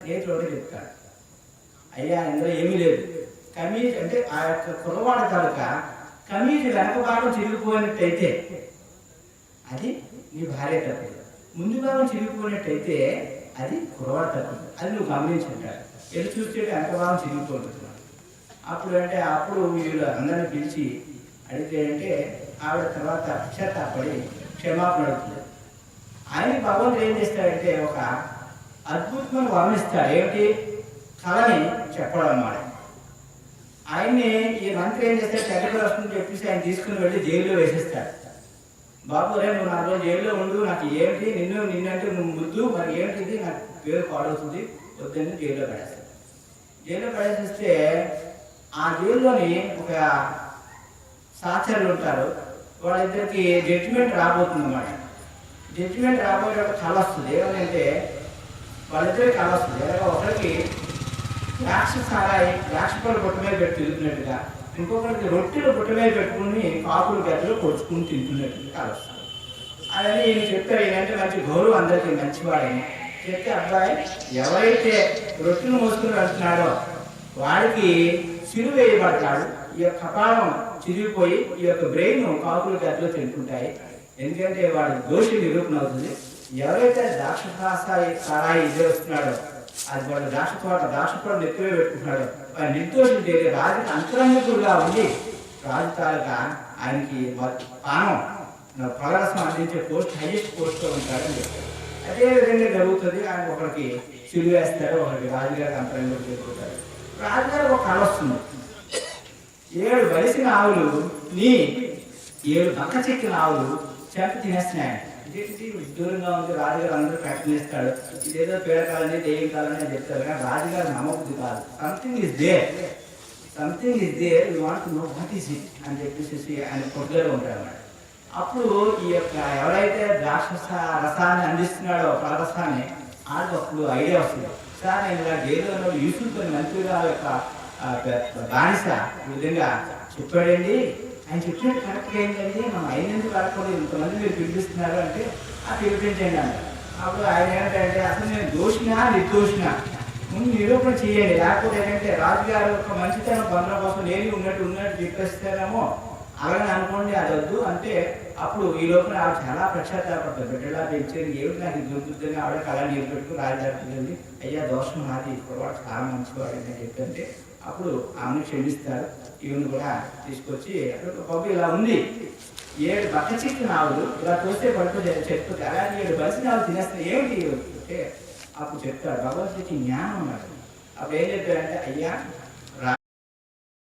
నేతిలోనే చెప్తాడు, అయ్యా ఇందులో ఏమీ లేదు. కమీజ్ అంటే ఆ యొక్క కురవాడ తాలూక కమీజ్ వెనక భాగం చిరిగిపోయినట్టయితే అది నీ భార్య తప్పు, ముందు భాగం చిరిగిపోయినట్టయితే అది కురవాడ తప్పు, అది నువ్వు గమనించుంటాడు. ఎటు చూస్తే వెనక భాగం చిరిగిపోతున్నాడు. అప్పుడు వీళ్ళు అందరిని పిలిచి అడిగితే అంటే ఆవిడ తర్వాత పశ్చాత్తాపడి క్షమాపణ అడుగుతుంది. ఆయన భగవంతుడు ఏం చేస్తాడంటే ఒక అద్భుతమైన వర్ణిస్తాడు. ఏమిటి? కళని చెప్పడం అన్నమాట. ఆయన్ని ఈ మంత్రి ఏం చేస్తాడు, చెడ్డ వస్తుందని చెప్పేసి ఆయన తీసుకుని వెళ్ళి జైల్లో వేసేస్తాడు. బాబు రే నువ్వు 4 రోజులు జైల్లో ఉండు, నాకు ఏమిటి నిన్నంటే నువ్వు ముద్దు, మరి ఏమిటిది నాకు పేరు పాడవుతుంది, వద్దని జైల్లో పడేస్తాడు. జైల్లో పడేసేస్తే ఆ జైల్లోని ఒక సహచరులు ఉంటారు, వాళ్ళిద్దరికి జడ్జిమెంట్ రాబోతుంది అన్నమాట. జడ్జిమెంట్ రాబోయేటప్పుడు కళ వస్తుంది. ఏమంటే వాళ్ళిద్దరికి కళ వస్తుంది. ఒకరికి ద్రాక్షపళ్ళు బుట్ట మీద పెట్టి తిరుగుతున్నట్టుగా, ఇంకొకరికి రొట్టెలు బుట్ట మీద పెట్టుకుని కాకులు గద్దలు కొడుచుకుని తింటున్నట్టుగా కళ వస్తుంది. అవన్నీ ఈయన చెప్తారు. ఏంటంటే మంచి గౌరవం, అందరికీ మంచివాడని చెప్తే, అబ్బాయి ఎవరైతే రొట్టెలు మోసుకుని వెళ్తున్నాడో వాడికి సిలువ వేయబడతాడు, ఈ యొక్క కపాలం చిరిగిపోయి ఈ యొక్క బ్రెయిన్ కాకులు గద్దలు తింటుంటాయి, ఎందుకంటే వాడి దోషి నిరూపణ అవుతుంది. ఎవరైతే సారాయి వస్తున్నాడో అది వాడు ద్రాక్ష నెత్తివే పెట్టుకుంటున్నాడు, వాడి నిర్దోషులు తెలియ రాజుకి అంతరంగికుడుగా ఉండి రాజు తాలూకా ఆయనకి పానం ఫలరసం అందించే హైయెస్ట్ పోస్ట్లో ఉంటాడని చెప్తాడు. అదేవిధంగా జరుగుతుంది. ఆయన ఒకరికి సిలువ వేస్తాడు, ఒకరికి రాజుగారికి అంతరంగికుడు చెప్పుకుంటాడు. రాజుగారికి ఒక కళ వస్తుంది. 7 బలిసిన ఆవులు 7 బక్క చెక్కిన ఆవులు చెంప తినేస్తున్నాయి. ఇదేంటి విడ్డూరంగా ఉంది, రాజుగారు అందరూ ప్రకటిస్తాడు, ఇదేదో పీడకాలని దెయ్యం కాలని చెప్తారు. కానీ రాజుగారు నమ్మబుద్ధి కాదు. Something is there you want to know what is it అని చెప్పేసి ఆయన పొద్దులో ఉంటాడు. అప్పుడు ఈ యొక్క ఎవరైతే ద్రాక్ష రసాన్ని అందిస్తున్నాడో ఫలరసాన్ని వాళ్ళకి అప్పుడు ఐడియా వస్తుంది. సార్ నేను ఇలా జైల్లో యూసుఫ్ మంత్రిగా యొక్క బానిస ఈ విధంగా చెప్పాడండి, ఆయన చెప్పినట్టు కరెక్ట్గా ఏంటండి, మనం అయినందుకు కరెక్ట్గా ఇంతమంది మీరు పిలిపిస్తున్నారు అంటే పిలిపించండి అన్న. అప్పుడు ఆయన ఏంటంటే అసలు నేను దోషినా నిర్దోషినా ముందు నిరూపణ చేయండి, లేకపోతే ఏంటంటే రాజుగారు ఒక మంచితనం బంధం కోసం నేను ఉన్నట్టు చెప్పేస్తానేమో అలాగే అనుకోండి, అది వద్దు అంటే అప్పుడు ఈ లోపల ఆవిడ చాలా పశ్చాత్తాపడతారు. బిడ్డలా పెంచేది ఏమిటి నాకు ఇది దొరుకుతుందని ఆవిడ కళ నీరు పెట్టుకుని రాజుగారికి అయ్యా దోషం నాది, పొరపాటు చాలా మంచివాడు అని చెప్తుంటే అప్పుడు ఆమెను క్షమిస్తారు. ఈవెన్ కూడా తీసుకొచ్చి బాబు ఇలా ఉంది, 7 బక్క చిక్కిన ఆవులు ఇలా చూస్తే చెప్తుంది, అలాగే 7 బలిసిన ఆవులు తినేస్తాయి ఏమిటి అంటే అప్పుడు చెప్తాడు. భగవంతుడికి జ్ఞానం ఉన్నాడు. అప్పుడు ఏం చెప్పారంటే, అయ్యా